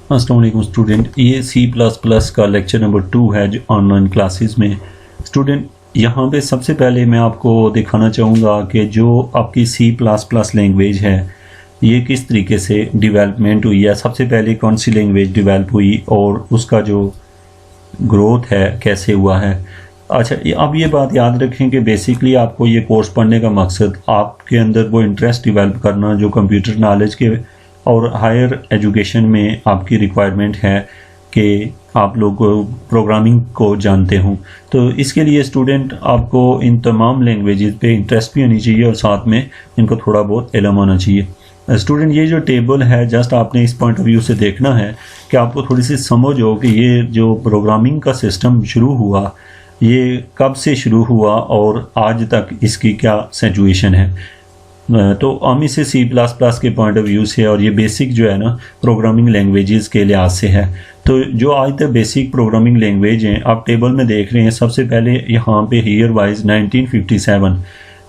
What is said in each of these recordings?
अस्सलाम वालेकुम स्टूडेंट, ये C++ का लेक्चर नंबर 2 है जो ऑनलाइन क्लासेस में। स्टूडेंट, यहाँ पे सबसे पहले मैं आपको दिखाना चाहूँगा कि जो आपकी C++ लैंग्वेज है ये किस तरीके से डेवलपमेंट हुई है। सबसे पहले कौन सी लैंग्वेज डेवलप हुई और उसका जो ग्रोथ है कैसे हुआ है। अच्छा, अब ये बात याद रखें कि बेसिकली आपको ये कोर्स पढ़ने का मकसद आपके अंदर वो इंटरेस्ट डेवलप करना जो कंप्यूटर नॉलेज के और हायर एजुकेशन में आपकी रिक्वायरमेंट है कि आप लोग प्रोग्रामिंग को जानते हों। तो इसके लिए स्टूडेंट आपको इन तमाम लैंग्वेजेस पे इंटरेस्ट भी होनी चाहिए और साथ में इनको थोड़ा बहुत इल्म होना चाहिए। स्टूडेंट, ये जो टेबल है जस्ट आपने इस पॉइंट ऑफ व्यू से देखना है कि आपको थोड़ी सी समझ हो कि ये जो प्रोग्रामिंग का सिस्टम शुरू हुआ ये कब से शुरू हुआ और आज तक इसकी क्या सिचुएशन है। तो हम इसे C++ के पॉइंट ऑफ व्यू से और ये बेसिक जो है ना प्रोग्रामिंग लैंग्वेजेस के लिहाज से है। तो जो आज तक बेसिक प्रोग्रामिंग लैंग्वेज हैं आप टेबल में देख रहे हैं। सबसे पहले यहाँ पे ईयर वाइज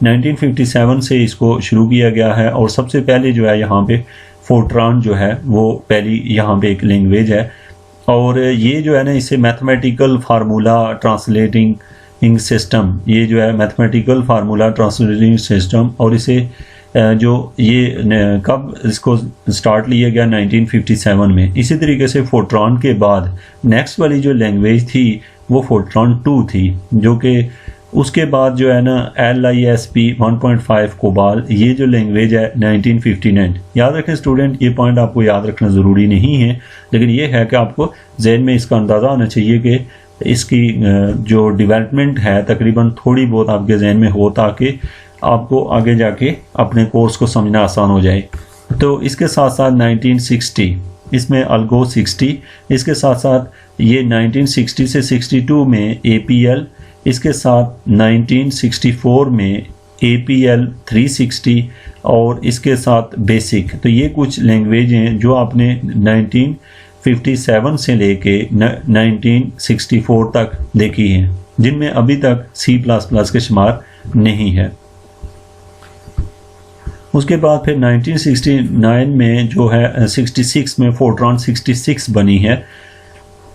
1957 से इसको शुरू किया गया है और सबसे पहले जो है यहाँ पे फोर्ट्रान जो है वो पहली यहाँ पे एक लैंग्वेज है। और ये जो है ना इसे मैथमेटिकल फार्मूला ट्रांसलेटिंग सिस्टम, ये जो है मैथमेटिकल फार्मूला ट्रांसलेटिंग सिस्टम, और इसे जो ये कब इसको स्टार्ट लिया गया 1957 में। इसी तरीके से फोर्ट्रान के बाद नेक्स्ट वाली जो लैंग्वेज थी वो फोर्ट्रान 2 थी, जो कि उसके बाद जो है ना LISP 1.5 कोबाल, ये जो लैंग्वेज है 1959। याद रखें स्टूडेंट, ये पॉइंट आपको याद रखना ज़रूरी नहीं है, लेकिन ये है कि आपको जहन में इसका अंदाज़ा होना चाहिए कि इसकी जो डेवलपमेंट है तकरीबन थोड़ी बहुत आपके जहन में हो ताकि आपको आगे जाके अपने कोर्स को समझना आसान हो जाए। तो इसके साथ साथ 1960 इसमें अल्गो 60, इसके साथ साथ ये 1960 से 62 में APL, इसके साथ 1964 में APL 360 और इसके साथ बेसिक। तो ये कुछ लैंग्वेज हैं जो आपने 1957 से लेके 1964 तक देखी हैं, जिनमें अभी तक C++ के शुमार नहीं है। उसके बाद फिर 1969 में जो है 66 में फोर्ट्रान 66 बनी है।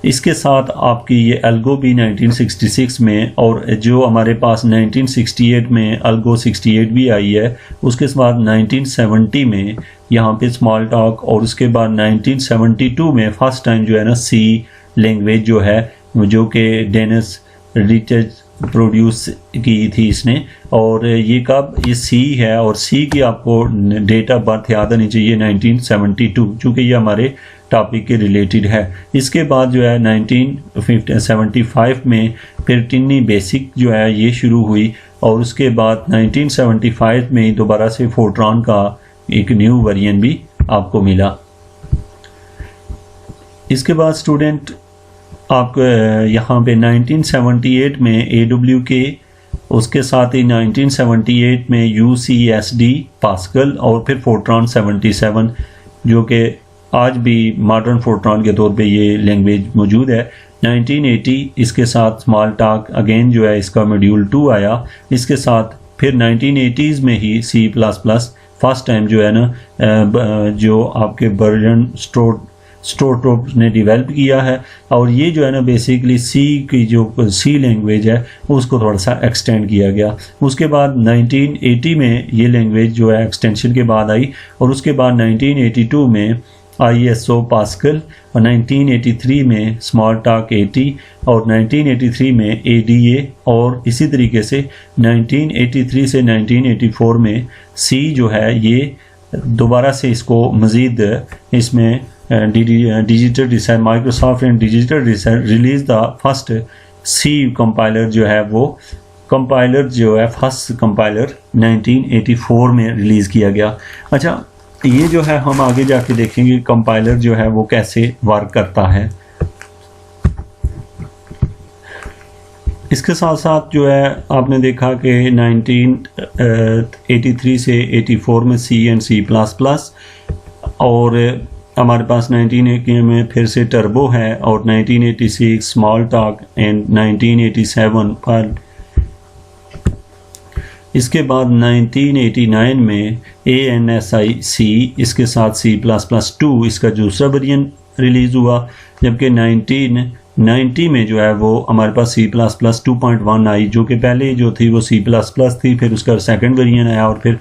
इसके साथ आपकी ये अल्गो भी 1966 में, और जो हमारे पास 1968 में अल्गो 68 भी आई है। उसके बाद 1970 में यहाँ पे स्मॉल टॉक, और उसके बाद 1972 में फर्स्ट टाइम जो है ना C लैंग्वेज जो है जो कि डेनिस रिचर्ड प्रोड्यूस की थी इसने। और ये कब, ये C है और C की आपको डेट ऑफ बर्थ याद आनी चाहिए 1972, चूँकि ये हमारे टॉपिक के रिलेटेड है। इसके बाद जो है 1975 में फिर टिन्नी बेसिक जो है ये शुरू हुई, और उसके बाद 1975 में दोबारा से फोर्ट्रान का एक न्यू वेरिएंट भी आपको मिला। इसके बाद स्टूडेंट आपको यहाँ पे 1978 में AWK, उसके साथ ही 1978 में UCSD पास्कल, और फिर फोर्ट्रान 77 जो कि आज भी मॉडर्न फोर्ट्रान के तौर पे ये लैंग्वेज मौजूद है। 1980 इसके साथ स्मॉल टॉक अगेन जो है इसका मॉड्यूल 2 आया। इसके साथ फिर 1980s में ही C++ फर्स्ट टाइम जो है ना जो आपके वर्जन स्टोरटॉप ने डेवलप किया है, और ये जो है ना बेसिकली C की जो C लैंग्वेज है उसको थोड़ा सा एक्सटेंड किया गया। उसके बाद 1980 में ये लैंग्वेज जो है एक्सटेंशन के बाद आई, और उसके बाद 1982 में ISO पास्कल, और 1983 में स्मॉल टॉक 80, और 1983 में ADA, और इसी तरीके से 1983 से 1984 में C जो है ये दोबारा से इसको मज़ीद इसमें digital design Microsoft and digital design release the first C compiler जो है वो कंपाइलर जो है फर्स्ट कंपाइलर 1984 में रिलीज़ किया गया। अच्छा, ये जो है हम आगे जाके देखेंगे कंपाइलर जो है वो कैसे वर्क करता है। इसके साथ साथ जो है आपने देखा कि 1983 से 84 में C एंड C++, और हमारे पास 1980 में फिर से टर्बो है, और 1986 स्मॉल टॉक एंड 1987 पर इसके बाद 1989 में ANSI C, इसके साथ C++2 इसका दूसरा वेरिएंट रिलीज़ हुआ, जबकि 1990 में जो है वो हमारे पास C++ 2.1 आई, जो कि पहले जो थी वो C++ थी, फिर उसका सेकंड वेरिएंट आया और फिर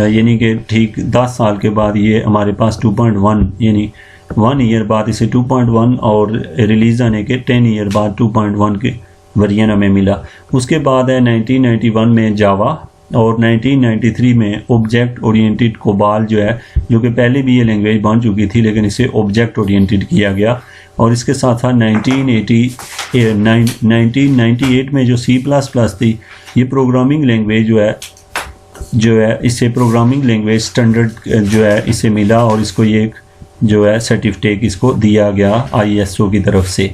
यानी कि ठीक 10 साल के बाद ये हमारे पास 2.1 यानी 1 ईयर बाद इसे 2.1 और रिलीज़ आने के 10 ईयर बाद 2.1 के वेरिएंट हमें मिला। उसके बाद है 1991 में जावा और 1993 में ऑब्जेक्ट ओरिएंटेड कोबाल जो है, जो कि पहले भी ये लैंग्वेज बन चुकी थी लेकिन इसे ऑब्जेक्ट ओरिएंटेड किया गया। और इसके साथ साथ 1998 में जो C++ थी, ये प्रोग्रामिंग लैंग्वेज जो है इसे प्रोग्रामिंग लैंग्वेज स्टैंडर्ड जो है इसे मिला और इसको ये जो है सर्टिफिकेट इसको दिया गया ISO की तरफ से।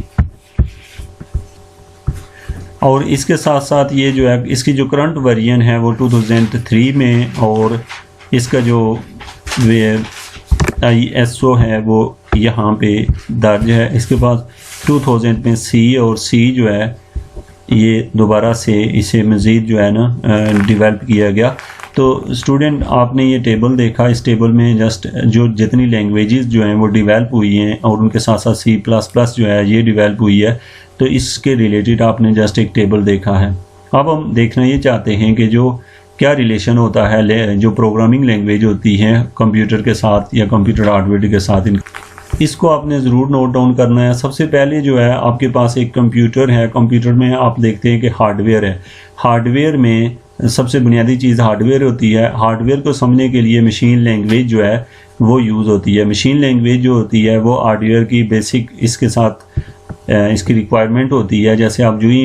और इसके साथ साथ ये जो है इसकी जो करंट वेरिएंट है वो 2003 में, और इसका जो ISO है वो यहाँ पे दर्ज है। इसके बाद 2000 में C और C जो है ये दोबारा से इसे मज़ीद जो है ना डेवलप किया गया। तो स्टूडेंट आपने ये टेबल देखा, इस टेबल में जस्ट जो जितनी लैंग्वेजेस जो हैं वो डेवलप हुई हैं और उनके साथ साथ C++ जो है ये डेवलप हुई है, तो इसके रिलेटेड आपने जस्ट एक टेबल देखा है। अब हम देखना ये चाहते हैं कि जो क्या रिलेशन होता है जो प्रोग्रामिंग लैंग्वेज होती है कंप्यूटर के साथ या कंप्यूटर हार्डवेयर के साथ, इसको आपने ज़रूर नोट डाउन करना है। सबसे पहले जो है आपके पास एक कंप्यूटर है, कंप्यूटर में आप देखते हैं कि हार्डवेयर है। हार्डवेयर में सबसे बुनियादी चीज़ हार्डवेयर होती है। हार्डवेयर को समझने के लिए मशीन लैंग्वेज जो है वो यूज़ होती है। मशीन लैंग्वेज जो होती है वो हार्डवेयर की बेसिक इसके साथ इसकी रिक्वायरमेंट होती है। जैसे आप जो ही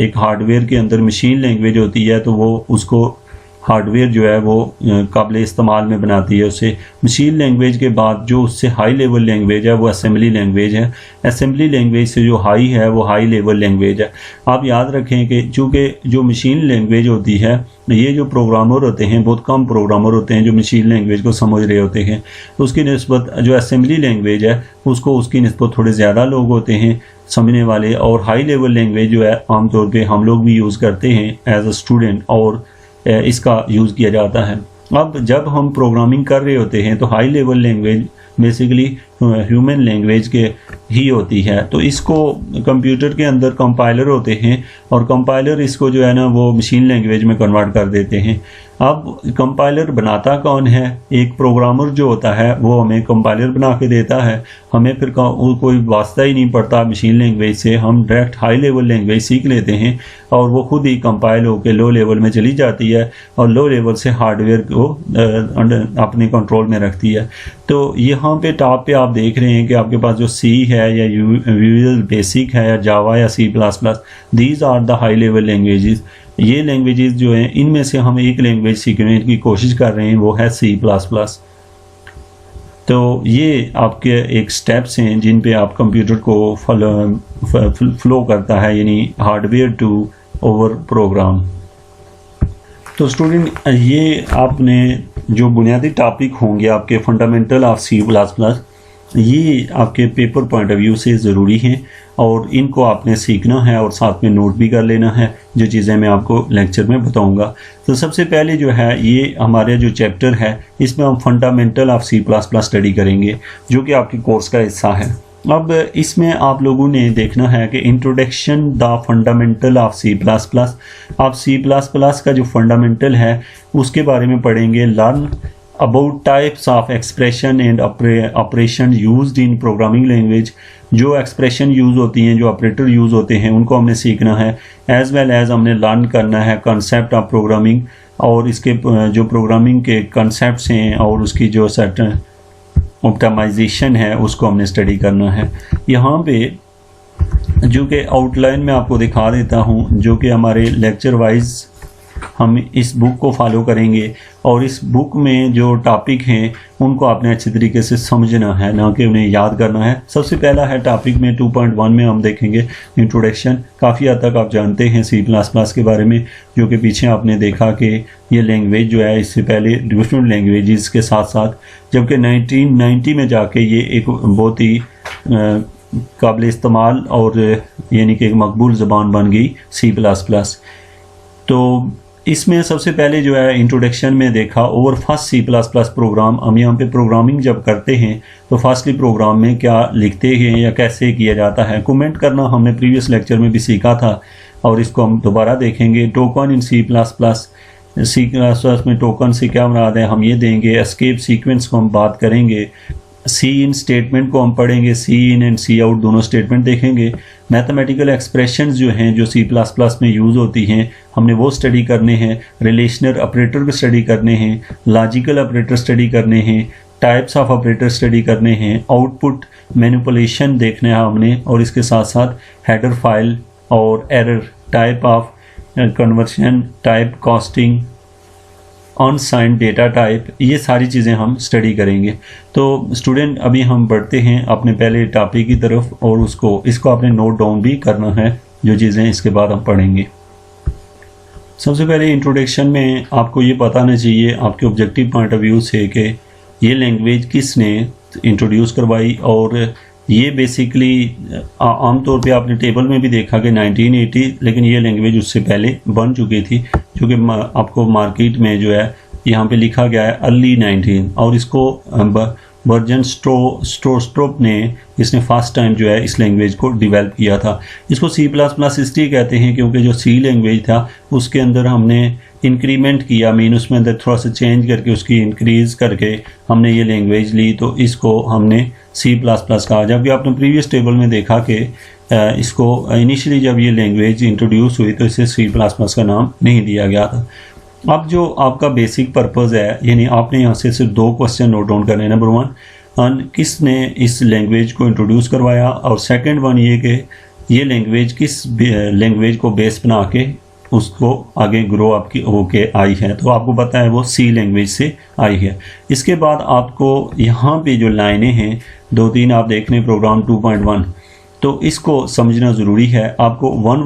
एक हार्डवेयर के अंदर मशीन लैंग्वेज होती है तो वो उसको हार्डवेयर जो है वो काबिल इस्तेमाल में बनाती है उसे। मशीन लैंग्वेज के बाद जो उससे हाई लेवल लैंग्वेज है वो असेंबली लैंग्वेज है। असेंबली लैंग्वेज से जो हाई है वो हाई लेवल लैंग्वेज है। आप याद रखें कि चूँकि जो मशीन लैंग्वेज होती है, ये जो प्रोग्रामर होते हैं बहुत कम प्रोग्रामर होते हैं जो मशीन लैंग्वेज को समझ रहे होते हैं, उसकी निस्बत जो असेंबली लैंग्वेज है उसकी निस्बत थोड़े ज़्यादा लोग होते हैं समझने वाले। और हाई लेवल लैंग्वेज जो है आमतौर पर हम लोग भी यूज़ करते हैं एज अ स्टूडेंट और इसका यूज़ किया जाता है। अब जब हम प्रोग्रामिंग कर रहे होते हैं तो high level language basically human language के ही होती है। तो इसको कंप्यूटर के अंदर कंपाइलर होते हैं और कंपाइलर इसको जो है ना वो मशीन लैंग्वेज में कन्वर्ट कर देते हैं। अब कंपाइलर बनाता कौन है? एक प्रोग्रामर जो होता है वो हमें कंपाइलर बना के देता है। हमें फिर कोई वास्ता ही नहीं पड़ता मशीन लैंग्वेज से, हम डायरेक्ट हाई लेवल लैंग्वेज सीख लेते हैं और वो खुद ही कंपाइल होकर लो लेवल में चली जाती है और लो लेवल से हार्डवेयर को अपने कंट्रोल में रखती है। तो यहाँ पे टॉप पे आप देख रहे हैं कि आपके पास जो C है या विजुअल बेसिक है या जावा या C++, these are the high level languages. ये लैंग्वेजेस जो हैं इनमें से हम एक लैंग्वेज सीखने की कोशिश कर रहे हैं, वो है C++। तो ये आपके एक स्टेप्स हैं जिन पे आप कंप्यूटर को फ्लो करता है, यानी हार्डवेयर टू ओवर प्रोग्राम। तो स्टूडेंट ये आपने जो बुनियादी टॉपिक होंगे आपके फंडामेंटल ऑफ C++, ये आपके पेपर पॉइंट ऑफ व्यू से ज़रूरी हैं और इनको आपने सीखना है और साथ में नोट भी कर लेना है, जो चीज़ें मैं आपको लेक्चर में बताऊंगा। तो सबसे पहले जो है ये हमारे जो चैप्टर है इसमें हम फंडामेंटल ऑफ C++ स्टडी करेंगे, जो कि आपके कोर्स का हिस्सा है। अब इसमें आप लोगों ने देखना है कि introduction the fundamental of C++। आप C++ का जो फंडामेंटल है उसके बारे में पढ़ेंगे। Learn about types of expression and operation used in programming language. जो एक्सप्रेशन यूज़ होती हैं, जो ऑपरेटर यूज़ होते हैं, उनको हमने सीखना है। एज वेल एज हमने लर्न करना है कंसेप्ट ऑफ प्रोग्रामिंग और इसके जो प्रोग्रामिंग के कंसेप्ट्स हैं और उसकी जो सेट ऑप्टिमाइजेशन है उसको हमने स्टडी करना है। यहाँ पे जो कि आउटलाइन में आपको दिखा देता हूँ, जो कि हमारे लेक्चर वाइज हम इस बुक को फॉलो करेंगे और इस बुक में जो टॉपिक हैं उनको आपने अच्छी तरीके से समझना है, ना कि उन्हें याद करना है। सबसे पहला है टॉपिक में 2.1 में हम देखेंगे इंट्रोडक्शन। काफ़ी हद तक आप जानते हैं C++ के बारे में, जो कि पीछे आपने देखा कि ये लैंग्वेज जो है इससे पहले डिफरेंट लैंग्वेजेस के साथ साथ, जबकि 1990 में जाके ये एक बहुत ही काबिल इस्तेमाल और यानी कि एक मकबूल ज़बान बन गई C++। तो इसमें सबसे पहले जो है इंट्रोडक्शन में देखा our first C plus plus program. हम यहाँ पे प्रोग्रामिंग जब करते हैं तो फर्स्टली प्रोग्राम में क्या लिखते हैं या कैसे किया जाता है। कमेंट करना हमने प्रीवियस लेक्चर में भी सीखा था और इसको हम दोबारा देखेंगे। टोकन इन सी प्लस प्लस में टोकन से क्या मुराद है हम ये देंगे। एस्केप सीक्वेंस को हम बात करेंगे। सी इन स्टेटमेंट को हम पढ़ेंगे। सी इन एंड सी आउट दोनों स्टेटमेंट देखेंगे। मैथमेटिकल एक्सप्रेशंस जो हैं जो सी प्लस प्लस में यूज़ होती हैं हमने वो स्टडी करने हैं। रिलेशनल ऑपरेटर को स्टडी करने हैं। लॉजिकल ऑपरेटर स्टडी करने हैं। टाइप्स ऑफ ऑपरेटर स्टडी करने हैं। आउटपुट मैनिपुलेशन देखना है हमने और इसके साथ साथ हेडर फाइल और error type of conversion type casting unsigned data type ये सारी चीज़ें हम स्टडी करेंगे। तो स्टूडेंट अभी हम बढ़ते हैं अपने पहले टॉपिक की तरफ और इसको आपने नोट डाउन भी करना है जो चीज़ें इसके बाद हम पढ़ेंगे। सबसे पहले इंट्रोडक्शन में आपको ये बताना चाहिए आपके ऑब्जेक्टिव पॉइंट ऑफ व्यू से कि ये लैंग्वेज किसने इंट्रोड्यूस करवाई। और ये बेसिकली आमतौर पे आपने टेबल में भी देखा कि 1980, लेकिन ये लैंग्वेज उससे पहले बन चुकी थी क्योंकि आपको मार्केट में जो है यहाँ पे लिखा गया है अर्ली 19 और इसको बर्जन स्ट्रोस्ट्रोप ने इसने फर्स्ट टाइम जो है इस लैंग्वेज को डेवलप किया था। इसको सी प्लस प्लस इसलिए कहते हैं क्योंकि जो सी लैंग्वेज था उसके अंदर हमने इंक्रीमेंट किया, मीन उसमें अंदर थोड़ा सा चेंज करके उसकी इंक्रीज़ करके हमने ये लैंग्वेज ली, तो इसको हमने सी प्लस प्लस कहा। जबकि आपने प्रीवियस टेबल में देखा कि इसको इनिशियली जब ये लैंग्वेज इंट्रोड्यूस हुई तो इसे सी प्लस प्लस का नाम नहीं दिया गया था। अब जो आपका बेसिक पर्पज़ है, यानी आपने यहाँ से सिर्फ 2 क्वेश्चन नोट डाउन करने। नंबर 1 किसने इस लैंग्वेज को इंट्रोड्यूस करवाया, और सेकंड 1 ये कि ये लैंग्वेज किस लैंग्वेज को बेस बना के उसको आगे ग्रो आपकी होके आई है। तो आपको पता है वो सी लैंग्वेज से आई है। इसके बाद आपको यहाँ पे जो लाइनें हैं 2-3 आप देख लें प्रोग्राम 2.1, तो इसको समझना ज़रूरी है। आपको 1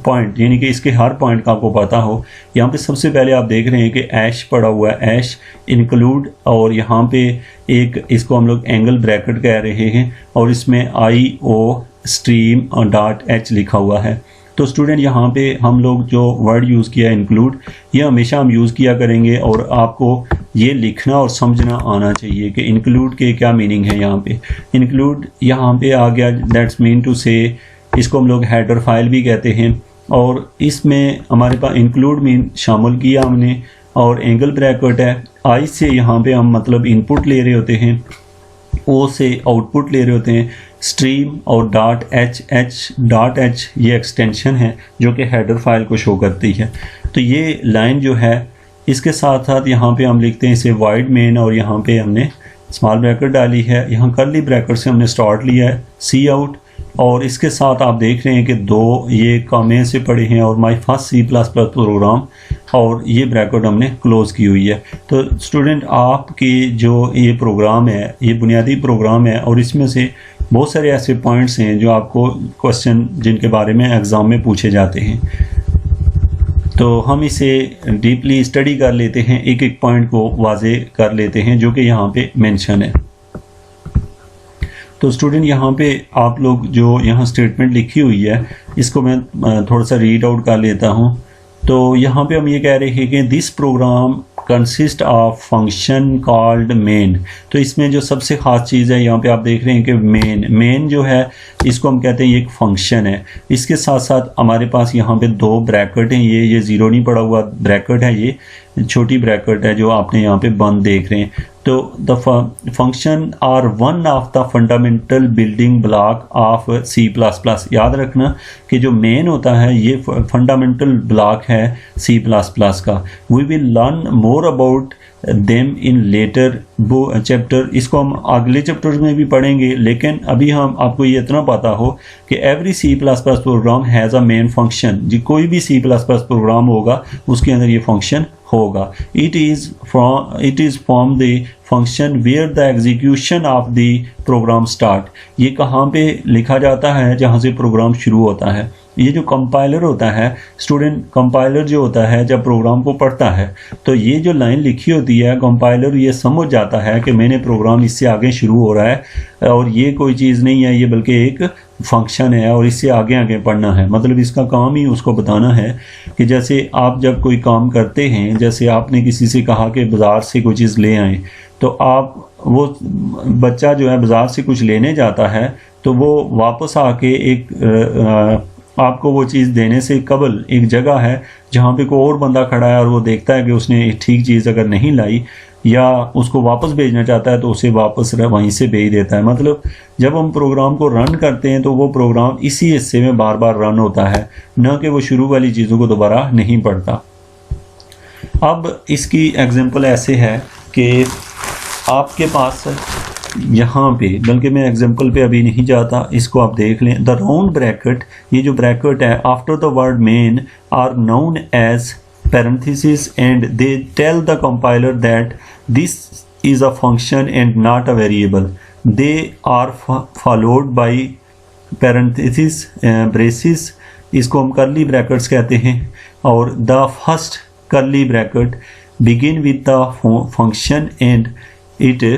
पॉइंट यानी कि इसके हर पॉइंट का आपको पता हो। यहाँ पे सबसे पहले आप देख रहे हैं कि ऐश पड़ा हुआ है, ऐश इंक्लूड, और यहाँ पे एक इसको हम लोग एंगल ब्रैकेट कह रहे हैं और इसमें IO स्ट्रीम और .h लिखा हुआ है। तो स्टूडेंट यहाँ पे हम लोग जो वर्ड यूज़ किया है इंक्लूड, ये हमेशा हम यूज़ किया करेंगे और आपको ये लिखना और समझना आना चाहिए कि इंक्लूड के क्या मीनिंग है। यहाँ पे इंक्लूड यहाँ पे आ गया, दैट्स मीन टू से इसको हम लोग हेडर फाइल भी कहते हैं। और इसमें हमारे पास इंक्लूड मीन शामिल किया हमने, और एंगल ब्रैकेट है। आई से यहाँ पे हम मतलब इनपुट ले रहे होते हैं, ओ से आउटपुट ले रहे होते हैं, स्ट्रीम और .h ये एक्सटेंशन है जो कि हेडर फाइल को शो करती है। तो ये लाइन जो है इसके साथ साथ यहाँ पे हम लिखते हैं इसे वाइड मेन, और यहाँ पे हमने स्मॉल ब्रैकेट डाली है, यहाँ कर्ली ब्रैकेट से हमने स्टार्ट लिया है सी आउट, और इसके साथ आप देख रहे हैं कि 2 ये कामे से पड़े हैं और my first C plus plus program, और ये ब्रैकेट हमने क्लोज़ की हुई है। तो स्टूडेंट आपकी जो ये प्रोग्राम है ये बुनियादी प्रोग्राम है और इसमें से बहुत सारे ऐसे पॉइंट्स हैं जो आपको क्वेश्चन जिनके बारे में एग्ज़ाम में पूछे जाते हैं। तो हम इसे डीपली स्टडी कर लेते हैं, एक एक पॉइंट को वाजे कर लेते हैं जो कि यहाँ पे मेंशन है। तो स्टूडेंट यहाँ पे आप लोग जो यहाँ स्टेटमेंट लिखी हुई है इसको मैं थोड़ा सा रीड आउट कर लेता हूँ। तो यहाँ पे हम ये कह रहे हैं कि this program consist of function called main. तो इसमें जो सबसे ख़ास चीज़ है यहाँ पे आप देख रहे हैं कि मेन जो है इसको हम कहते हैं ये एक फंक्शन है। इसके साथ साथ हमारे पास यहाँ पे 2 ब्रैकेट हैं, ये 0 नहीं पड़ा हुआ ब्रैकेट है, ये छोटी ब्रैकेट है जो आपने यहाँ पे बंद देख रहे हैं। तो the function are one of the fundamental building block of C plus plus. याद रखना कि जो मेन होता है ये फंडामेंटल ब्लॉक है सी प्लस प्लस का। We will learn more about them in later chapter. इसको हम अगले चैप्टर में भी पढ़ेंगे, लेकिन अभी हम आपको ये इतना पता हो कि every C plus plus program has a main function. जी कोई भी सी प्लस प्लस प्रोग्राम होगा उसके अंदर ये फंक्शन होगा। It is from the function where the execution of the program start. ये कहाँ पे लिखा जाता है? जहाँ से प्रोग्राम शुरू होता है। ये जो कंपाइलर होता है स्टूडेंट, कंपाइलर जो होता है जब प्रोग्राम को पढ़ता है तो ये जो लाइन लिखी होती है कंपाइलर ये समझ जाता है कि मैंने प्रोग्राम इससे आगे शुरू हो रहा है और ये कोई चीज़ नहीं है, ये बल्कि एक फंक्शन है और इससे आगे आगे पढ़ना है। मतलब इसका काम ही उसको बताना है कि जैसे आप जब कोई काम करते हैं, जैसे आपने किसी से कहा कि बाज़ार से कोई चीज़ ले आएँ, तो आप वो बच्चा जो है बाज़ार से कुछ लेने जाता है तो वो वापस आके एक आपको वो चीज़ देने से कबल एक जगह है जहाँ पे कोई और बंदा खड़ा है और वो देखता है कि उसने ठीक चीज़ अगर नहीं लाई या उसको वापस भेजना चाहता है तो उसे वापस वहीं से भेज देता है। मतलब जब हम प्रोग्राम को रन करते हैं तो वो प्रोग्राम इसी हिस्से में बार बार रन होता है, न कि वो शुरू वाली चीज़ों को दोबारा नहीं पढ़ता। अब इसकी एग्जांपल ऐसे है कि आपके पास यहाँ पे, बल्कि मैं एग्जांपल पे अभी नहीं जाता, इसको आप देख लें। द राउंड ब्रैकेट, ये जो ब्रैकेट है after the word main are known as parentheses and they tell the compiler that this is a function and not a variable. They are followed by parentheses, braces, इसको हम curly brackets कहते हैं, और the first curly bracket begin with the function and it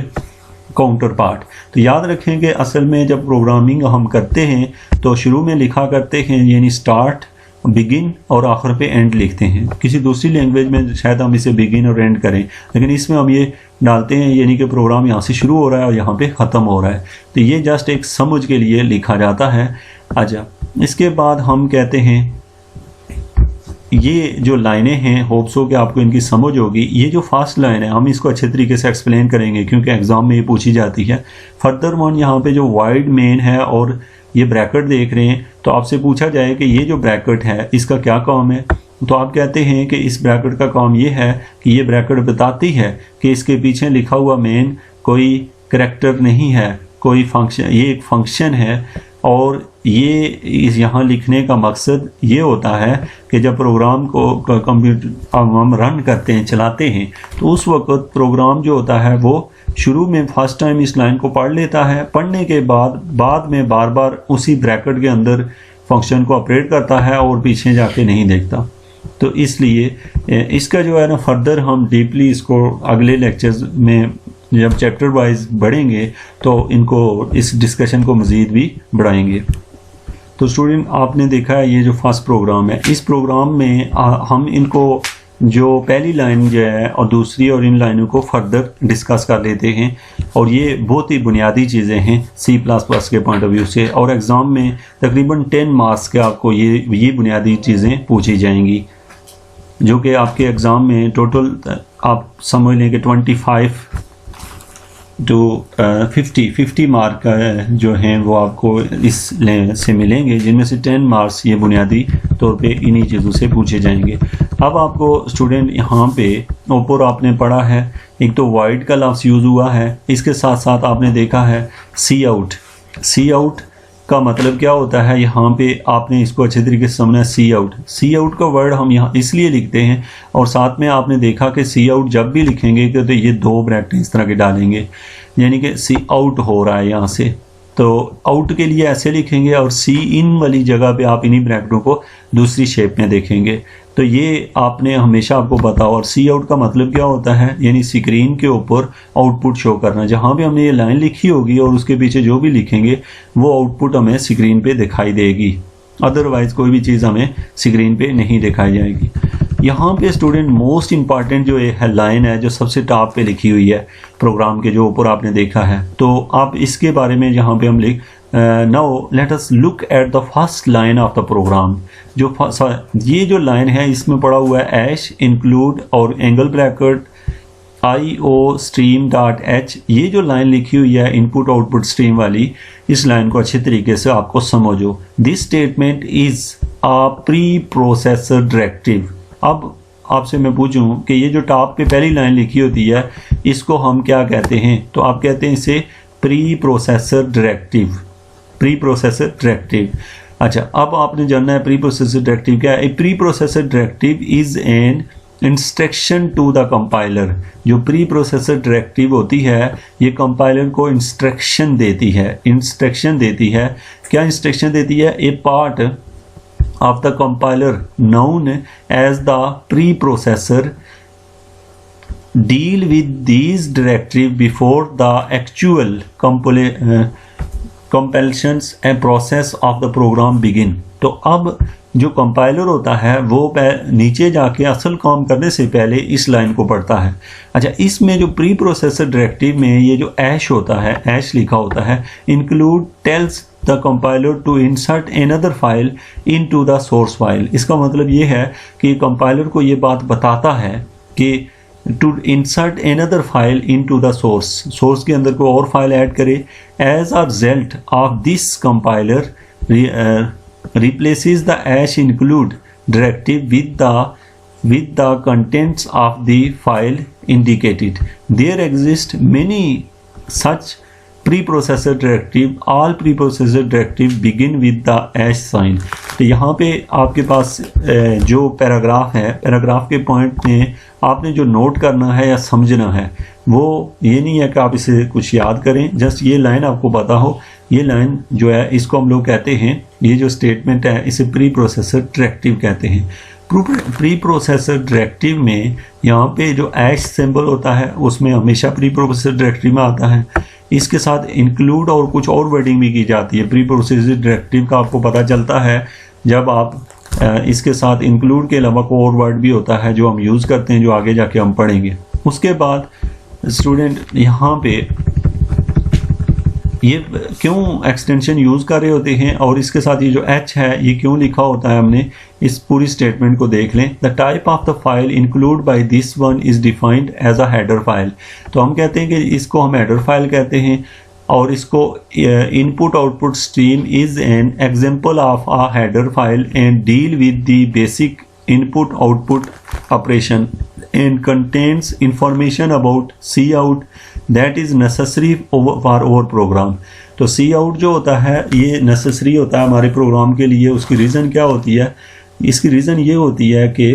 counterpart। तो याद रखें कि असल में जब प्रोग्रामिंग हम करते हैं तो शुरू में लिखा करते हैं यानी स्टार्ट, बिगिन और आखिर पे एंड लिखते हैं। किसी दूसरी लैंग्वेज में शायद हम इसे बिगिन और एंड करें, लेकिन इसमें हम ये डालते हैं यानी कि प्रोग्राम यहाँ से शुरू हो रहा है और यहाँ पे ख़त्म हो रहा है। तो ये जस्ट एक समझ के लिए लिखा जाता है। अच्छा, इसके बाद हम कहते हैं ये जो लाइनें हैं, होप्स हो कि आपको इनकी समझ होगी। ये जो फर्स्ट लाइन है हम इसको अच्छे तरीके से एक्सप्लेन करेंगे क्योंकि एग्ज़ाम में ये पूछी जाती है। फर्दर वन यहाँ पे जो वाइड मेन है और ये ब्रैकेट देख रहे हैं, तो आपसे पूछा जाए कि ये जो ब्रैकेट है इसका क्या काम है, तो आप कहते हैं कि इस ब्रैकेट का काम ये है कि ये ब्रैकेट बताती है कि इसके पीछे लिखा हुआ मेन कोई करैक्टर नहीं है, कोई फंक्शन, ये एक फंक्शन है। और ये इस यहाँ लिखने का मकसद ये होता है कि जब प्रोग्राम को कंप्यूटर हम रन करते हैं, चलाते हैं, तो उस वक्त प्रोग्राम जो होता है वो शुरू में फर्स्ट टाइम इस लाइन को पढ़ लेता है, पढ़ने के बाद में बार बार उसी ब्रैकेट के अंदर फंक्शन को ऑपरेट करता है और पीछे जाके नहीं देखता। तो इसलिए इसका जो है ना फर्दर हम डीपली इसको अगले लेक्चर्स में जब चैप्टर वाइज बढ़ेंगे तो इनको इस डिस्कशन को मज़ीद भी बढ़ाएंगे। तो स्टूडेंट, आपने देखा है ये जो फर्स्ट प्रोग्राम है, इस प्रोग्राम में हम इनको जो पहली लाइन जो है और दूसरी और इन लाइनों को फर्दर डिस्कस कर लेते हैं। और ये बहुत ही बुनियादी चीज़ें हैं C++ के पॉइंट ऑफ व्यू से, और एग्ज़ाम में तकरीबन 10 मार्क्स के आपको ये बुनियादी चीज़ें पूछी जाएंगी, जो कि आपके एग्ज़ाम में टोटल आप समझ लें कि 25 to 50 मार्क जो हैं वो आपको इस से मिलेंगे, जिनमें से 10 मार्क्स ये बुनियादी तौर पे इन्हीं चीज़ों से पूछे जाएंगे। अब आपको स्टूडेंट यहाँ पे ऊपर आपने पढ़ा है, एक तो वाइड का लफ्ज़ यूज़ हुआ है, इसके साथ साथ आपने देखा है सी आउट। सी आउट का मतलब क्या होता है, यहाँ पे आपने इसको अच्छे तरीके से समझना है। सी आउट, सी आउट का वर्ड हम यहाँ इसलिए लिखते हैं, और साथ में आपने देखा कि सी आउट जब भी लिखेंगे तो ये 2 ब्रैकेट इस तरह के डालेंगे, यानी कि सी आउट हो रहा है यहाँ से, तो आउट के लिए ऐसे लिखेंगे, और सी इन वाली जगह पे आप इन्हीं ब्रैकेटों को दूसरी शेप में देखेंगे। तो ये आपने हमेशा आपको पता हो। और सी आउट का मतलब क्या होता है, यानी स्क्रीन के ऊपर आउटपुट शो करना। जहाँ भी हमने ये लाइन लिखी होगी और उसके पीछे जो भी लिखेंगे वो आउटपुट हमें स्क्रीन पे दिखाई देगी, अदरवाइज कोई भी चीज़ हमें स्क्रीन पे नहीं दिखाई जाएगी। यहाँ पे स्टूडेंट मोस्ट इम्पॉर्टेंट जो है लाइन है, जो सबसे टॉप पे लिखी हुई है प्रोग्राम के जो ऊपर आपने देखा है, तो आप इसके बारे में यहाँ पे हम लिख now let us look at the first line of the program. जो ये जो लाइन है इसमें पड़ा हुआ है ऐश इंक्लूड और angle bracket IO stream dot h। ये जो लाइन लिखी हुई है इनपुट आउटपुट स्ट्रीम वाली, इस लाइन को अच्छे तरीके से आपको समझो। This statement is a pre processor directive. अब आपसे मैं पूछूं कि ये जो टॉप पे पहली लाइन लिखी होती है इसको हम क्या कहते हैं, तो आप कहते हैं इसे pre processor directive. Pre processor directive. अच्छा, अब आपने जानना है प्री प्रोसेसर डायरेक्टिव क्या है। Pre processor directive is an instruction to the compiler. जो प्री प्रोसेसर डायरेक्टिव होती है ये कंपाइलर को इंस्ट्रक्शन देती है। इंस्ट्रक्शन देती है, क्या इंस्ट्रक्शन देती है? A part of the compiler known as the preprocessor deal with these directive before the actual compilations and process of the program begin. तो अब जो कंपाइलर होता है वो नीचे जाके असल काम करने से पहले इस लाइन को पढ़ता है। अच्छा, इसमें जो प्री प्रोसेसर डायरेक्टिव में ये जो ऐश होता है, ऐश लिखा होता है, include tells the compiler to insert another file into the source file. इसका मतलब ये है कि कंपाइलर को ये बात बताता है कि to insert another file into the source के अंदर कोई और फाइल ऐड करे। As a result of this compiler replaces the hash include directive with the contents of the file indicated. There exist many such preprocessor directive. All preprocessor directive begin with the hash sign. तो यहाँ पे आपके पास जो paragraph है, paragraph के point में आपने जो नोट करना है या समझना है वो ये नहीं है कि आप इसे कुछ याद करें, जस्ट ये लाइन आपको पता हो। ये लाइन जो है इसको हम लोग कहते हैं, ये जो स्टेटमेंट है इसे प्री प्रोसेसर डायरेक्टिव कहते हैं। प्री प्रोसेसर डायरेक्टिव में यहाँ पे जो ऐश सिंबल होता है उसमें हमेशा प्री प्रोसेसर डायरेक्टिव में आता है। इसके साथ इंक्लूड और कुछ और वर्डिंग भी की जाती है। प्री प्रोसेसर डायरेक्टिव का आपको पता चलता है जब आप इसके साथ इंक्लूड के अलावा कोई और वर्ड भी होता है जो हम यूज़ करते हैं, जो आगे जाके हम पढ़ेंगे। उसके बाद स्टूडेंट यहाँ पे ये क्यों एक्सटेंशन यूज़ कर रहे होते हैं और इसके साथ ये जो एच है ये क्यों लिखा होता है, हमने इस पूरी स्टेटमेंट को देख लें। The type of the file include by this one is defined as a header file. तो हम कहते हैं कि इसको हम हेडर फाइल कहते हैं और इसको input output stream is an example of a header file and deal with the basic input output operation and contains information about cout that is necessary for our program। तो cout जो होता है ये necessary होता है हमारे programme के लिए। उसकी रीज़न क्या होती है? इसकी रीज़न ये होती है कि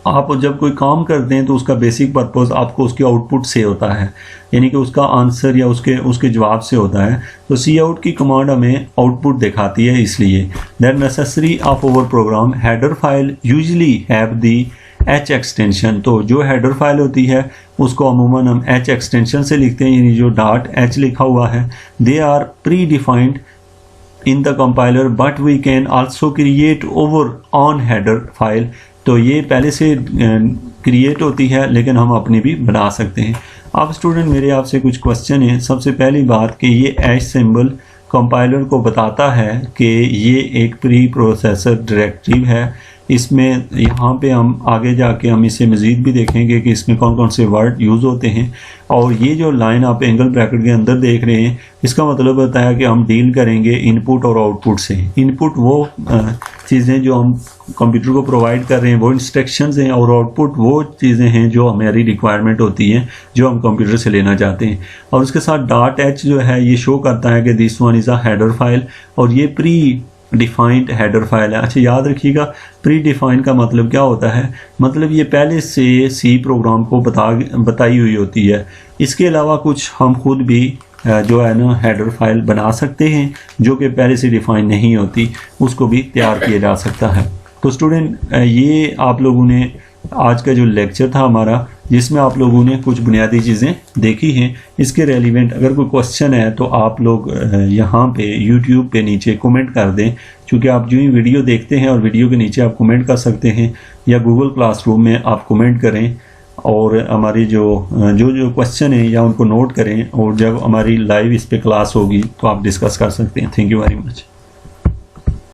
आप जब कोई काम करते हैं तो उसका बेसिक पर्पस आपको उसके आउटपुट से होता है, यानी कि उसका आंसर या उसके जवाब से होता है। तो cout की कमांड हमें आउटपुट दिखाती है, इसलिए that necessary of over program header file usually have the H extension. तो जो हेडर फाइल होती है उसको अमूमन हम एच एक्सटेंशन से लिखते हैं, यानी जो डॉट एच लिखा हुआ है। They are pre defined in the compiler but we can also create our own header file. तो ये पहले से क्रिएट होती है लेकिन हम अपनी भी बना सकते हैं। अब स्टूडेंट मेरे आपसे कुछ क्वेश्चन हैं। सबसे पहली बात कि ये एच सिंबल कंपाइलर को बताता है कि ये एक प्री प्रोसेसर डायरेक्टिव है। इसमें यहाँ पे हम आगे जाके हम इसे मज़ीद भी देखेंगे कि इसमें कौन कौन से वर्ड यूज़ होते हैं। और ये जो लाइन आप एंगल ब्रैकेट के अंदर देख रहे हैं इसका मतलब होता है कि हम डील करेंगे इनपुट और आउटपुट से। इनपुट वो चीज़ें जो हम कंप्यूटर को प्रोवाइड कर रहे हैं वो इंस्ट्रक्शंस हैं, और आउटपुट वो चीज़ें हैं जो हमारी रिक्वायरमेंट होती हैं जो हम कंप्यूटर से लेना चाहते हैं। और उसके साथ डॉट एच जो है ये शो करता है कि this one is a header file और ये प्री डिफाइंड हेडर फाइल है। अच्छा, याद रखिएगा प्री डिफाइंड का मतलब क्या होता है, मतलब ये पहले से सी प्रोग्राम को बताई हुई होती है। इसके अलावा कुछ हम खुद भी जो है ना हेडर फाइल बना सकते हैं जो कि पहले से डिफाइन नहीं होती, उसको भी तैयार किया जा सकता है। तो स्टूडेंट ये आप लोगों ने आज का जो लेक्चर था हमारा, जिसमें आप लोगों ने कुछ बुनियादी चीज़ें देखी हैं, इसके रेलिवेंट अगर कोई क्वेश्चन है तो आप लोग यहाँ पे यूट्यूब पे नीचे कमेंट कर दें, क्योंकि आप जो ही वीडियो देखते हैं और वीडियो के नीचे आप कमेंट कर सकते हैं, या गूगल क्लासरूम में आप कमेंट करें और हमारी जो क्वेश्चन है या उनको नोट करें, और जब हमारी लाइव इस पर क्लास होगी तो आप डिस्कस कर सकते हैं। Thank you very much.